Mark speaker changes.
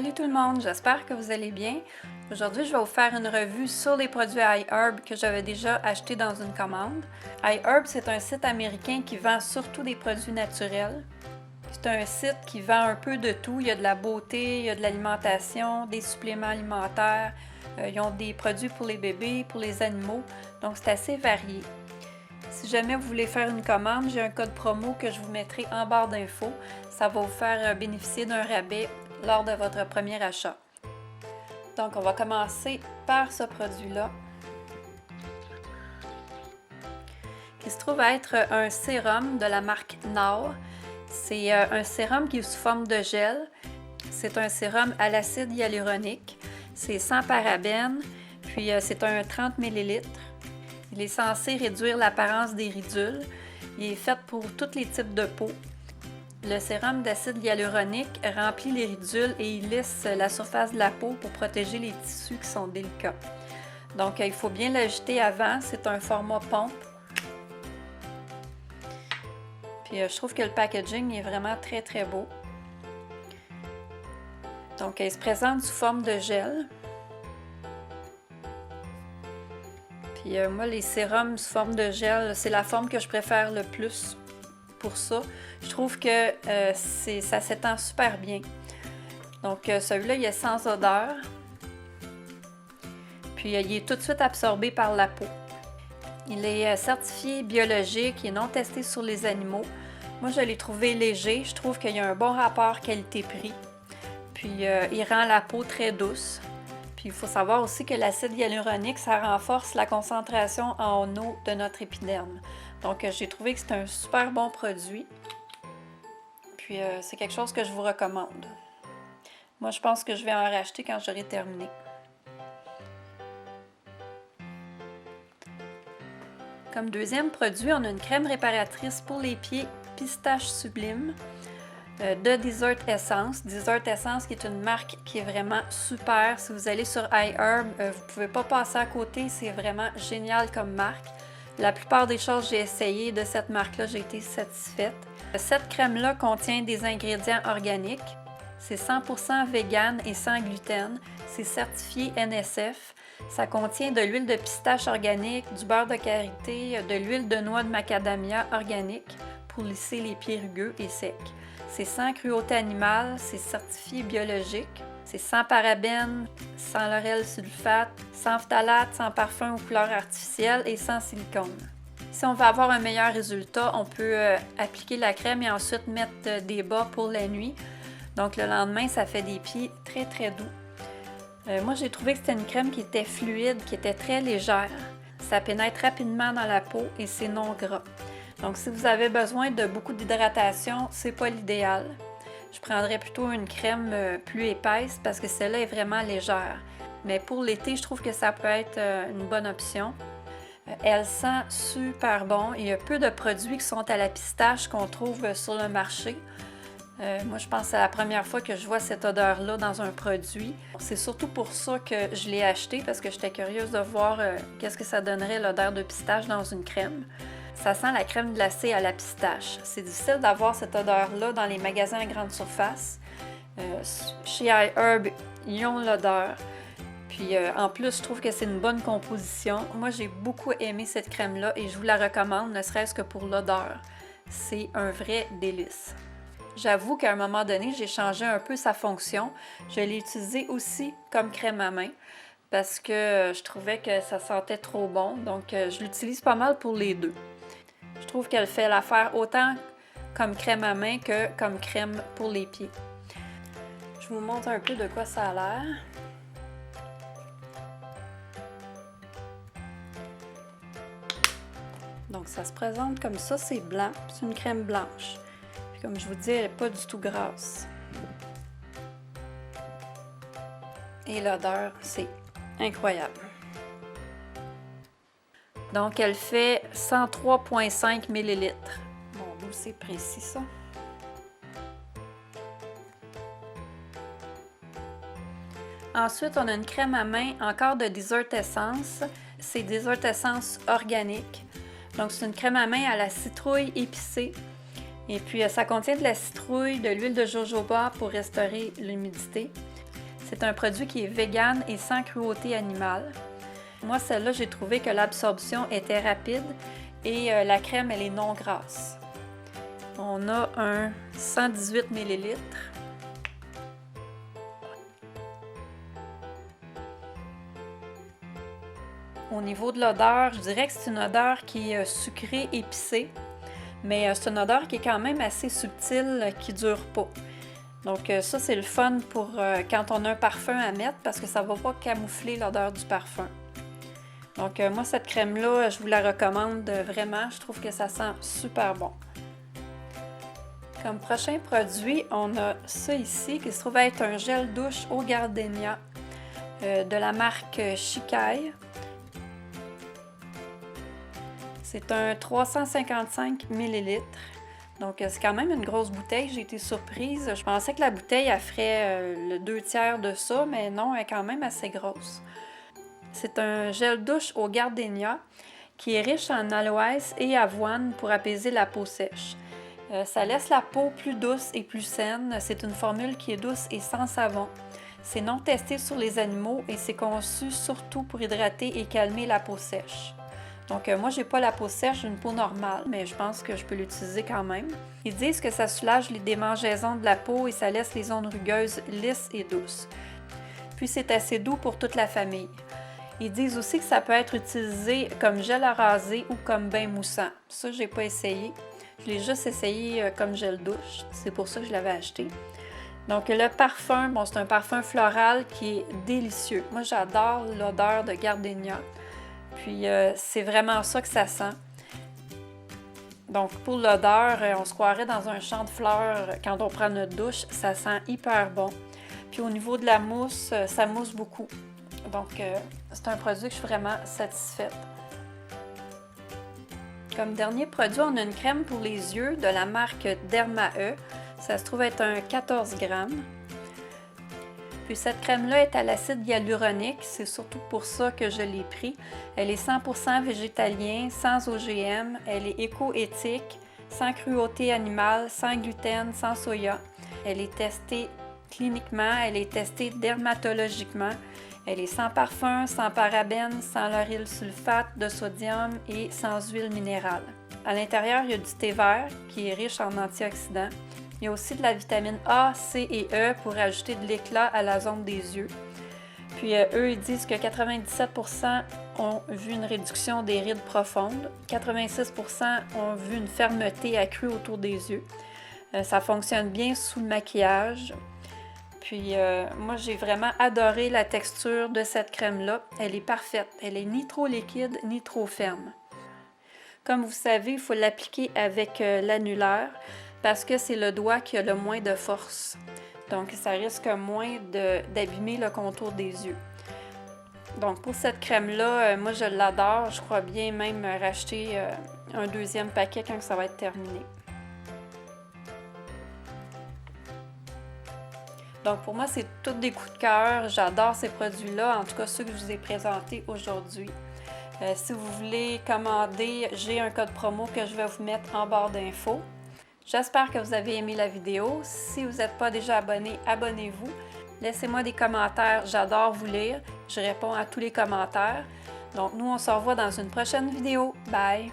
Speaker 1: Salut tout le monde, j'espère que vous allez bien. Aujourd'hui, je vais vous faire une revue sur les produits iHerb que j'avais déjà achetés dans une commande. iHerb, c'est un site américain qui vend surtout des produits naturels. C'est un site qui vend un peu de tout. Il y a de la beauté, il y a de l'alimentation, des suppléments alimentaires. Ils ont des produits pour les bébés, pour les animaux. Donc, c'est assez varié. Si jamais vous voulez faire une commande, j'ai un code promo que je vous mettrai en barre d'infos. Ça va vous faire bénéficier d'un rabais lors de votre premier achat. Donc, on va commencer par ce produit-là, qui se trouve être un sérum de la marque Knorr. C'est un sérum qui est sous forme de gel. C'est un sérum à l'acide hyaluronique. C'est sans parabènes, puis c'est un 30 ml. Il est censé réduire l'apparence des ridules. Il est fait pour tous les types de peau. Le sérum d'acide hyaluronique remplit les ridules et il lisse la surface de la peau pour protéger les tissus qui sont délicats. Donc, il faut bien l'ajouter avant. C'est un format pompe. Puis, je trouve que le packaging est vraiment très, très beau. Donc, il se présente sous forme de gel. Puis moi, les sérums sous forme de gel, c'est la forme que je préfère le plus pour ça. Je trouve que ça s'étend super bien. Donc celui-là, il est sans odeur. Puis il est tout de suite absorbé par la peau. Il est certifié biologique, il est non testé sur les animaux. Moi, je l'ai trouvé léger. Je trouve qu'il y a un bon rapport qualité-prix. Puis il rend la peau très douce. Puis il faut savoir aussi que l'acide hyaluronique, ça renforce la concentration en eau de notre épiderme. Donc j'ai trouvé que c'est un super bon produit. Puis c'est quelque chose que je vous recommande. Moi, je pense que je vais en racheter quand j'aurai terminé. Comme deuxième produit, on a une crème réparatrice pour les pieds Pistache Sublime de Desert Essence. Desert Essence qui est une marque qui est vraiment super. Si vous allez sur iHerb, vous ne pouvez pas passer à côté. C'est vraiment génial comme marque. La plupart des choses que j'ai essayées de cette marque-là, j'ai été satisfaite. Cette crème-là contient des ingrédients organiques. C'est 100% vegan et sans gluten. C'est certifié NSF. Ça contient de l'huile de pistache organique, du beurre de karité, de l'huile de noix de macadamia organique pour lisser les pieds rugueux et secs. C'est sans cruauté animale, c'est certifié biologique, c'est sans parabènes, sans lauryl sulfate, sans phtalate, sans parfum ou couleur artificielle et sans silicone. Si on veut avoir un meilleur résultat, on peut appliquer la crème et ensuite mettre des bas pour la nuit. Donc le lendemain, ça fait des pieds très très doux. Moi, j'ai trouvé que c'était une crème qui était fluide, qui était très légère. Ça pénètre rapidement dans la peau et c'est non gras. Donc, si vous avez besoin de beaucoup d'hydratation, c'est pas l'idéal. Je prendrais plutôt une crème plus épaisse parce que celle-là est vraiment légère. Mais pour l'été, je trouve que ça peut être une bonne option. Elle sent super bon. Il y a peu de produits qui sont à la pistache qu'on trouve sur le marché. Moi, je pense que c'est la première fois que je vois cette odeur-là dans un produit. C'est surtout pour ça que je l'ai acheté parce que j'étais curieuse de voir qu'est-ce que ça donnerait l'odeur de pistache dans une crème. Ça sent la crème glacée à la pistache. C'est difficile d'avoir cette odeur-là dans les magasins à grande surface. Chez iHerb, ils ont l'odeur. Puis en plus, je trouve que c'est une bonne composition. Moi, j'ai beaucoup aimé cette crème-là et je vous la recommande, ne serait-ce que pour l'odeur. C'est un vrai délice. J'avoue qu'à un moment donné, j'ai changé un peu sa fonction. Je l'ai utilisée aussi comme crème à main parce que je trouvais que ça sentait trop bon. Donc, je l'utilise pas mal pour les deux. Je trouve qu'elle fait l'affaire autant comme crème à main que comme crème pour les pieds. Je vous montre un peu de quoi ça a l'air. Donc, ça se présente comme ça, c'est blanc. C'est une crème blanche. Puis, comme je vous dis, elle n'est pas du tout grasse. Et l'odeur, c'est incroyable. Donc, elle fait 103,5 ml. Bon, d'où c'est précis, ça? Ensuite, on a une crème à main, encore de Desert Essence. C'est Desert Essence organique. Donc, c'est une crème à main à la citrouille épicée. Et puis, ça contient de la citrouille, de l'huile de jojoba pour restaurer l'humidité. C'est un produit qui est vegan et sans cruauté animale. Moi, celle-là, j'ai trouvé que l'absorption était rapide et la crème, elle est non grasse. On a un 118 ml. Au niveau de l'odeur, je dirais que c'est une odeur qui est sucrée, épicée, mais c'est une odeur qui est quand même assez subtile, qui ne dure pas. Donc ça, c'est le fun pour quand on a un parfum à mettre parce que ça ne va pas camoufler l'odeur du parfum. Donc moi, cette crème-là, je vous la recommande vraiment. Je trouve que ça sent super bon. Comme prochain produit, on a ça ici qui se trouve être un gel douche au gardenia de la marque Shikai. C'est un 355 ml. Donc, c'est quand même une grosse bouteille. J'ai été surprise. Je pensais que la bouteille, elle ferait le 2/3 de ça, mais non, elle est quand même assez grosse. C'est un gel douche au gardenia qui est riche en aloès et avoine pour apaiser la peau sèche. Ça laisse la peau plus douce et plus saine. C'est une formule qui est douce et sans savon. C'est non testé sur les animaux et c'est conçu surtout pour hydrater et calmer la peau sèche. Donc moi, j'ai pas la peau sèche, j'ai une peau normale, mais je pense que je peux l'utiliser quand même. Ils disent que ça soulage les démangeaisons de la peau et ça laisse les zones rugueuses lisses et douces. Puis c'est assez doux pour toute la famille. Ils disent aussi que ça peut être utilisé comme gel à raser ou comme bain moussant. Ça, j'ai pas essayé. Je l'ai juste essayé comme gel douche. C'est pour ça que je l'avais acheté. Donc le parfum, bon, c'est un parfum floral qui est délicieux. Moi, j'adore l'odeur de gardenia. Puis c'est vraiment ça que ça sent. Donc pour l'odeur, on se croirait dans un champ de fleurs quand on prend notre douche. Ça sent hyper bon. Puis au niveau de la mousse, ça mousse beaucoup. Donc c'est un produit que je suis vraiment satisfaite. Comme dernier produit, on a une crème pour les yeux de la marque Derma-E. Ça se trouve être un 14 grammes. Puis cette crème-là est à l'acide hyaluronique, c'est surtout pour ça que je l'ai pris. Elle est 100% végétalien, sans OGM, elle est éco-éthique, sans cruauté animale, sans gluten, sans soya. Elle est testée cliniquement, elle est testée dermatologiquement. Elle est sans parfum, sans parabènes, sans lauryl sulfate de sodium et sans huile minérale. À l'intérieur, il y a du thé vert qui est riche en antioxydants. Il y a aussi de la vitamine A, C et E pour ajouter de l'éclat à la zone des yeux. Puis eux, ils disent que 97% ont vu une réduction des rides profondes, 86% ont vu une fermeté accrue autour des yeux. Ça fonctionne bien sous le maquillage. Puis moi, j'ai vraiment adoré la texture de cette crème-là. Elle est parfaite. Elle est ni trop liquide, ni trop ferme. Comme vous savez, il faut l'appliquer avec l'annulaire parce que c'est le doigt qui a le moins de force. Donc, ça risque moins d'abîmer le contour des yeux. Donc, pour cette crème-là, moi, je l'adore. Je crois bien même racheter un deuxième paquet quand ça va être terminé. Donc, pour moi, c'est tous des coups de cœur. J'adore ces produits-là, en tout cas ceux que je vous ai présentés aujourd'hui. Si vous voulez commander, j'ai un code promo que je vais vous mettre en barre d'infos. J'espère que vous avez aimé la vidéo. Si vous n'êtes pas déjà abonné, abonnez-vous. Laissez-moi des commentaires, j'adore vous lire. Je réponds à tous les commentaires. Donc, nous, on se revoit dans une prochaine vidéo. Bye!